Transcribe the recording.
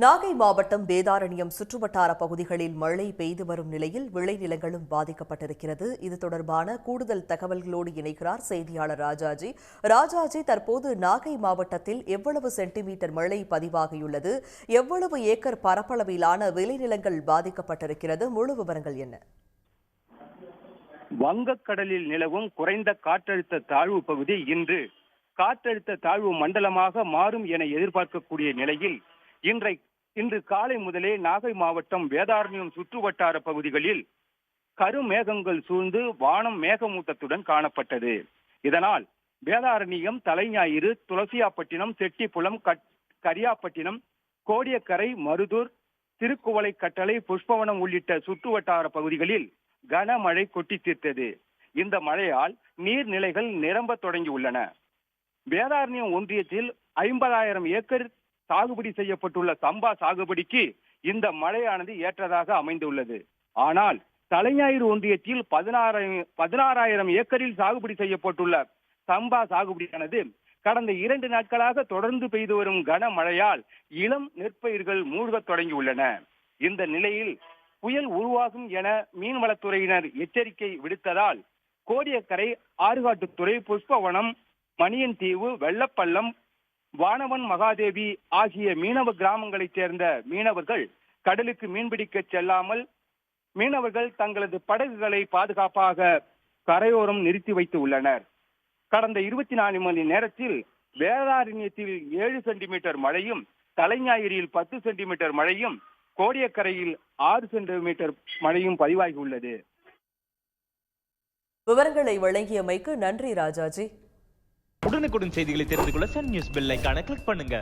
நாகை மாவட்டம் வேதாரண்யம் சுற்றுவட்டார பகுதிகளில் மழை பெய்து வரும் நிலையில் விளைநிலங்களும் பாதிக்கப்பட்டிருக்கிறது. இது தொடர்பான கூடுதல் தகவல்களோடு இணைக்கிறார் செய்தியாளர் ராஜாஜி. ராஜாஜி, தற்போது நாகை மாவட்டத்தில் எவ்வளவு சென்டிமீட்டர் மழை பதிவாகியுள்ளது? எவ்வளவு ஏக்கர் பரப்பளவிலான விளைநிலங்கள் பாதிக்கப்பட்டிருக்கிறது? முழு விவரங்கள் என்ன? வங்கக்கடலில் நிலவும் குறைந்த காற்றழுத்த தாழ்வு பகுதி இன்று காற்றழுத்த தாழ்வு மண்டலமாக மாறும் என எதிர்பார்க்கக்கூடிய நிலையில் இன்று காலை முதலே நாகை மாவட்டம் வேதாரண்யம் சுற்றுவட்டார பகுதிகளில் கருமேகங்கள் சூழ்ந்து வானம் மேகமூட்டத்துடன் காணப்பட்டது. இதனால் வேதாரண்யம், தலைஞாயிறு, துளசியாப்பட்டினம், செட்டிப்புலம், கரியாப்பட்டினம், கோடியக்கரை, மருதூர், திருக்குவளை கட்டளை, புஷ்பவனம் உள்ளிட்ட சுற்றுவட்டார பகுதிகளில் கனமழை கொட்டி தீர்த்தது. இந்த மழையால் நீர்நிலைகள் நிரம்ப தொடங்கியுள்ளன. வேதாரண்யம் ஒன்றியத்தில் 50,000 ஏக்கர் சாகுபடி செய்யப்பட்டுள்ள சம்பா சாகுபடிக்கு இந்த மழையானது ஏற்றதாக அமைந்துள்ளது. ஆனால் தலைஞாயிறு ஒன்றியத்தில் 16,000 ஏக்கரில் சாகுபடி செய்யப்பட்டுள்ள சம்பா சாகுபடியானது கடந்த 2 நாட்களாக தொடர்ந்து பெய்து வரும் கனமழையால் இளம் நெற்பயிர்கள் மூழ்கத் தொடங்கியுள்ளன. இந்த நிலையில் புயல் உருவாகும் என மீன்வளத்துறையினர் எச்சரிக்கை விடுத்ததால் கோடியக்கரை, ஆறுகாட்டுத்துறை, புஷ்பவனம், மணியன்தீவு, வெள்ளப்பள்ளம், வானவன், மகாதேவி ஆகிய மீனவ கிராமங்களைச் சேர்ந்த மீனவர்கள் கடலுக்கு மீன்பிடிக்க செல்லாமல் மீனவர்கள் தங்களது படகுகளை பாதுகாப்பாக கரையோரம் நிறுத்தி வைத்து உள்ளனர். கடந்த 24 மணி நேரத்தில் வேதாரண்யத்தில் 7 சென்டிமீட்டர் மழையும், தலைஞாயிறில் 10 சென்டிமீட்டர் மழையும், கோடியக்கரையில் 6 சென்டிமீட்டர் மழையும் பதிவாகியுள்ளது. விவரங்களை வழங்கியமைக்கு நன்றி ராஜாஜி. உடனுக்குடன் செய்திகளை தெரிந்து கொள்ள சன் நியூஸ் பெல் ஐகானை கிளிக் பண்ணுங்க.